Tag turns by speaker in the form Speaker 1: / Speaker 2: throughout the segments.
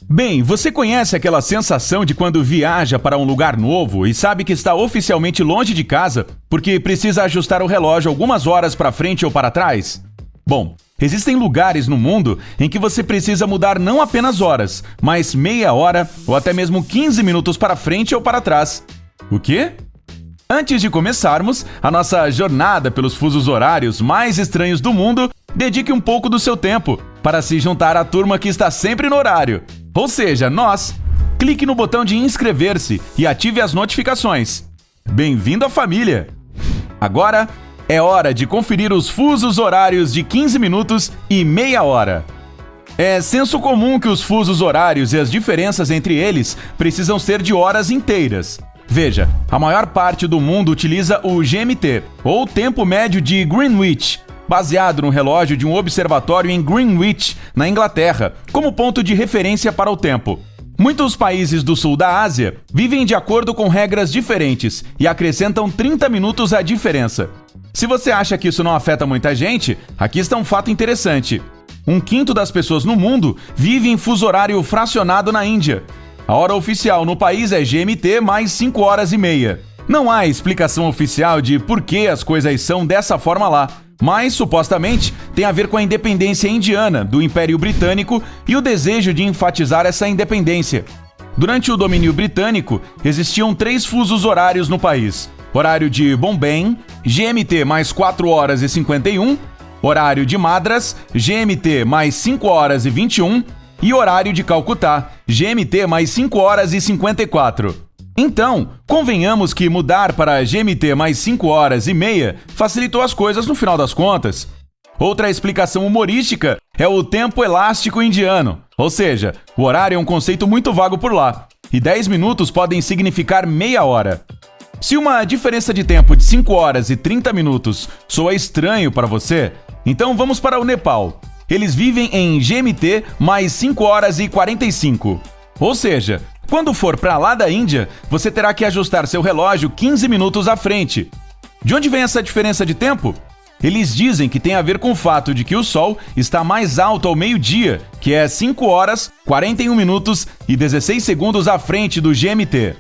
Speaker 1: Bem, você conhece aquela sensação de quando viaja para um lugar novo e sabe que está oficialmente longe de casa porque precisa ajustar o relógio algumas horas para frente ou para trás? Bom, existem lugares no mundo em que você precisa mudar não apenas horas, mas meia hora ou até mesmo 15 minutos para frente ou para trás. O quê? Antes de começarmos a nossa jornada pelos fusos horários mais estranhos do mundo, dedique um pouco do seu tempo para se juntar à turma que está sempre no horário. Ou seja, nós. Clique no botão de inscrever-se e ative as notificações. Bem-vindo à família! Agora é hora de conferir os fusos horários de 15 minutos e meia hora. É senso comum que os fusos horários e as diferenças entre eles precisam ser de horas inteiras. Veja, a maior parte do mundo utiliza o GMT, ou Tempo Médio de Greenwich, baseado no relógio de um observatório em Greenwich, na Inglaterra, como ponto de referência para o tempo. Muitos países do sul da Ásia vivem de acordo com regras diferentes e acrescentam 30 minutos à diferença. Se você acha que isso não afeta muita gente, aqui está um fato interessante. 1/5 das pessoas no mundo vive em fuso horário fracionado na Índia. A hora oficial no país é GMT mais 5 horas e meia. Não há explicação oficial de por que as coisas são dessa forma lá, mas, supostamente, tem a ver com a independência indiana do Império Britânico e o desejo de enfatizar essa independência. Durante o domínio britânico, existiam 3 fusos horários no país. Horário de Bombay, GMT mais 4 horas e 51, horário de Madras, GMT mais 5 horas e 21 e horário de Calcutá, GMT mais 5 horas e 54. Então, convenhamos que mudar para GMT mais 5 horas e meia facilitou as coisas no final das contas. Outra explicação humorística é o tempo elástico indiano, ou seja, o horário é um conceito muito vago por lá, e 10 minutos podem significar meia hora. Se uma diferença de tempo de 5 horas e 30 minutos soa estranho para você, então vamos para o Nepal. Eles vivem em GMT mais 5 horas e 45. Ou seja, quando for para lá da Índia, você terá que ajustar seu relógio 15 minutos à frente. De onde vem essa diferença de tempo? Eles dizem que tem a ver com o fato de que o Sol está mais alto ao meio-dia, que é 5 horas, 41 minutos e 16 segundos à frente do GMT.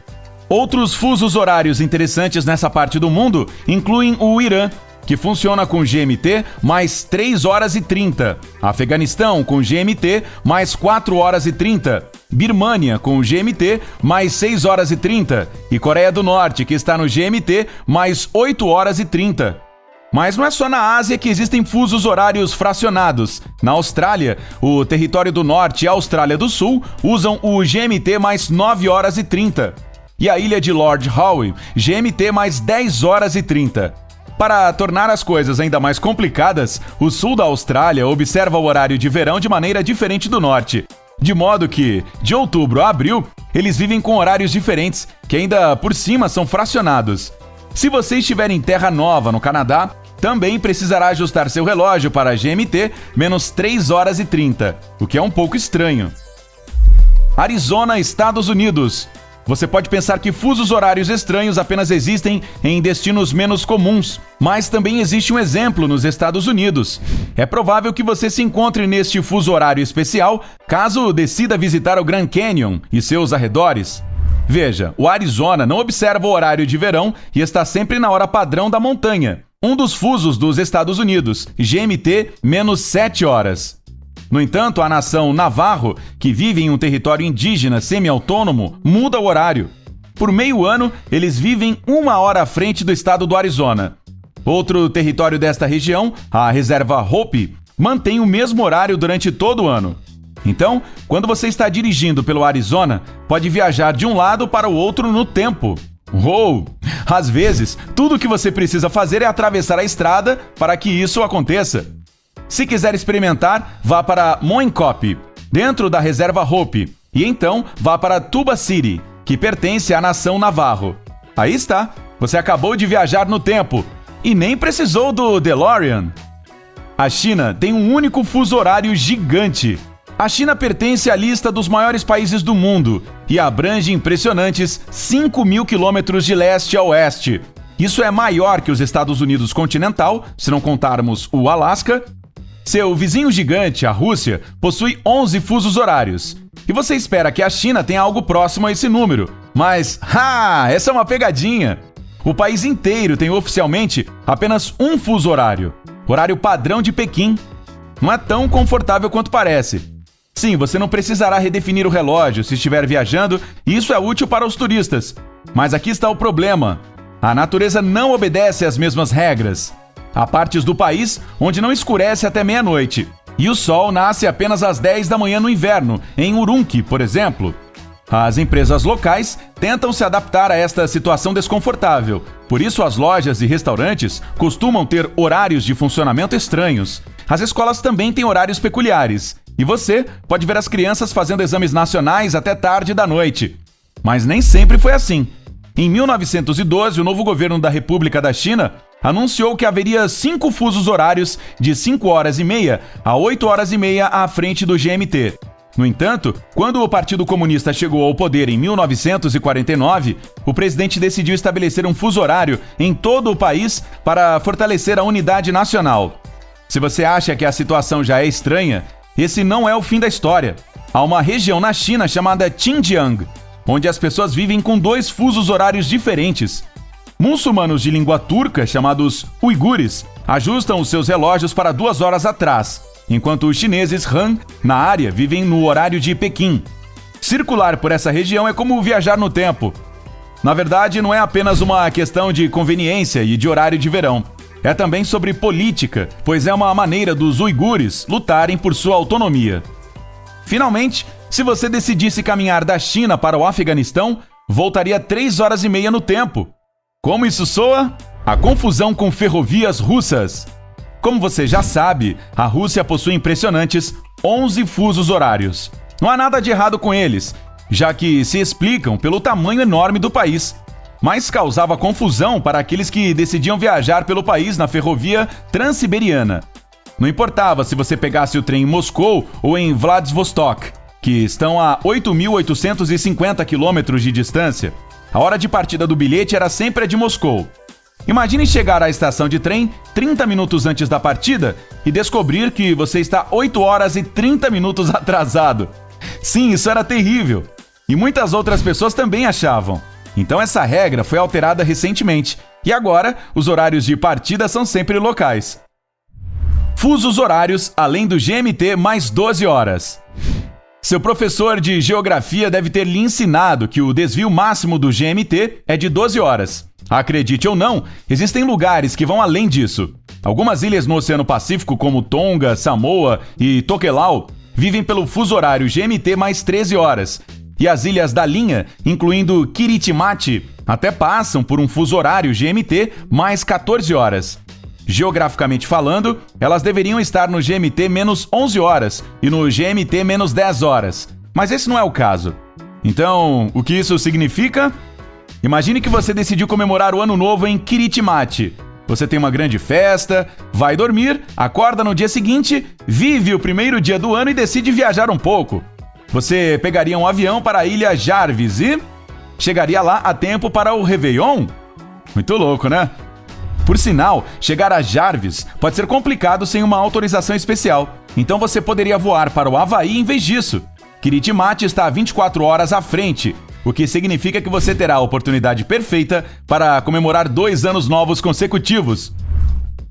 Speaker 1: Outros fusos horários interessantes nessa parte do mundo incluem o Irã, que funciona com GMT mais 3 horas e 30, Afeganistão com GMT mais 4 horas e 30, Birmânia com GMT mais 6 horas e 30 e Coreia do Norte, que está no GMT mais 8 horas e 30. Mas não é só na Ásia que existem fusos horários fracionados. Na Austrália, o Território do Norte e a Austrália do Sul usam o GMT mais 9 horas e 30. E a ilha de Lord Howe, GMT mais 10 horas e 30. Para tornar as coisas ainda mais complicadas, o sul da Austrália observa o horário de verão de maneira diferente do norte. De modo que, de outubro a abril, eles vivem com horários diferentes, que ainda por cima são fracionados. Se você estiver em Terra Nova, no Canadá, também precisará ajustar seu relógio para GMT menos 3 horas e 30, o que é um pouco estranho. Arizona, Estados Unidos. Você pode pensar que fusos horários estranhos apenas existem em destinos menos comuns, mas também existe um exemplo nos Estados Unidos. É provável que você se encontre neste fuso horário especial caso decida visitar o Grand Canyon e seus arredores. Veja, o Arizona não observa o horário de verão e está sempre na hora padrão da montanha, um dos fusos dos Estados Unidos, GMT menos 7 horas. No entanto, a nação Navarro, que vive em um território indígena semi-autônomo, muda o horário. Por meio ano, eles vivem 1 hora à frente do estado do Arizona. Outro território desta região, a reserva Hopi, mantém o mesmo horário durante todo o ano. Então, quando você está dirigindo pelo Arizona, pode viajar de um lado para o outro no tempo. Uou! Às vezes, tudo o que você precisa fazer é atravessar a estrada para que isso aconteça. Se quiser experimentar, vá para Moencop, dentro da reserva Hopi, e então vá para Tuba City, que pertence à nação Navarro. Aí está, você acabou de viajar no tempo, e nem precisou do DeLorean. A China tem um único fuso horário gigante. A China pertence à lista dos maiores países do mundo e abrange impressionantes 5.000 quilômetros de leste a oeste. Isso é maior que os Estados Unidos continental, se não contarmos o Alasca. Seu vizinho gigante, a Rússia, possui 11 fusos horários. E você espera que a China tenha algo próximo a esse número. Mas, essa é uma pegadinha! O país inteiro tem oficialmente apenas um fuso horário, horário padrão de Pequim. Não é tão confortável quanto parece. Sim, você não precisará redefinir o relógio se estiver viajando, e isso é útil para os turistas. Mas aqui está o problema. A natureza não obedece às mesmas regras. Há partes do país onde não escurece até meia-noite. E o sol nasce apenas às 10 da manhã no inverno, em Urumqi, por exemplo. As empresas locais tentam se adaptar a esta situação desconfortável. Por isso, as lojas e restaurantes costumam ter horários de funcionamento estranhos. As escolas também têm horários peculiares. E você pode ver as crianças fazendo exames nacionais até tarde da noite. Mas nem sempre foi assim. Em 1912, o novo governo da República da China anunciou que haveria 5 fusos horários de 5 horas e meia a 8 horas e meia à frente do GMT. No entanto, quando o Partido Comunista chegou ao poder em 1949, o presidente decidiu estabelecer um fuso horário em todo o país para fortalecer a unidade nacional. Se você acha que a situação já é estranha, esse não é o fim da história. Há uma região na China chamada Xinjiang, onde as pessoas vivem com 2 fusos horários diferentes. Muçulmanos de língua turca, chamados uigures, ajustam os seus relógios para 2 horas atrás, enquanto os chineses Han, na área, vivem no horário de Pequim. Circular por essa região é como viajar no tempo. Na verdade, não é apenas uma questão de conveniência e de horário de verão. É também sobre política, pois é uma maneira dos uigures lutarem por sua autonomia. Finalmente, se você decidisse caminhar da China para o Afeganistão, voltaria 3 horas e meia no tempo. Como isso soa? A confusão com ferrovias russas. Como você já sabe, a Rússia possui impressionantes 11 fusos horários. Não há nada de errado com eles, já que se explicam pelo tamanho enorme do país. Mas causava confusão para aqueles que decidiam viajar pelo país na ferrovia Transiberiana. Não importava se você pegasse o trem em Moscou ou em Vladivostok, que estão a 8.850 quilômetros de distância. A hora de partida do bilhete era sempre a de Moscou. Imagine chegar à estação de trem 30 minutos antes da partida e descobrir que você está 8 horas e 30 minutos atrasado. Sim, isso era terrível. E muitas outras pessoas também achavam. Então essa regra foi alterada recentemente. E agora, os horários de partida são sempre locais. Fusos horários além do GMT mais 12 horas. Seu professor de geografia deve ter lhe ensinado que o desvio máximo do GMT é de 12 horas. Acredite ou não, existem lugares que vão além disso. Algumas ilhas no Oceano Pacífico, como Tonga, Samoa e Tokelau, vivem pelo fuso horário GMT mais 13 horas. E as ilhas da linha, incluindo Kiritimati, até passam por um fuso horário GMT mais 14 horas. Geograficamente falando, elas deveriam estar no GMT menos 11 horas e no GMT menos 10 horas. Mas esse não é o caso. Então, o que isso significa? Imagine que você decidiu comemorar o Ano Novo em Kiritimati. Você tem uma grande festa, vai dormir, acorda no dia seguinte, vive o primeiro dia do ano e decide viajar um pouco. Você pegaria um avião para a ilha Jarvis e chegaria lá a tempo para o Réveillon? Muito louco, né? Por sinal, chegar a Jarvis pode ser complicado sem uma autorização especial. Então você poderia voar para o Havaí em vez disso. Kiritimati está a 24 horas à frente, o que significa que você terá a oportunidade perfeita para comemorar 2 anos novos consecutivos.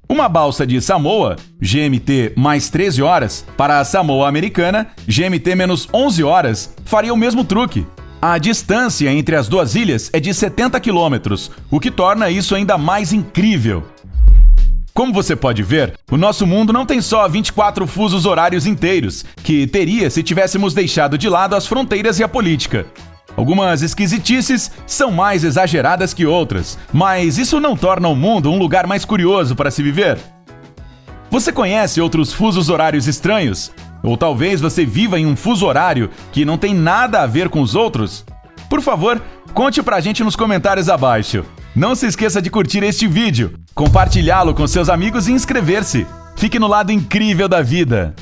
Speaker 1: Uma balsa de Samoa, GMT mais 13 horas, para a Samoa Americana, GMT menos 11 horas, faria o mesmo truque. A distância entre as 2 ilhas é de 70 quilômetros, o que torna isso ainda mais incrível. Como você pode ver, o nosso mundo não tem só 24 fusos horários inteiros, que teria se tivéssemos deixado de lado as fronteiras e a política. Algumas esquisitices são mais exageradas que outras, mas isso não torna o mundo um lugar mais curioso para se viver. Você conhece outros fusos horários estranhos? Ou talvez você viva em um fuso horário que não tem nada a ver com os outros? Por favor, conte pra gente nos comentários abaixo. Não se esqueça de curtir este vídeo, compartilhá-lo com seus amigos e inscrever-se. Fique no lado incrível da vida!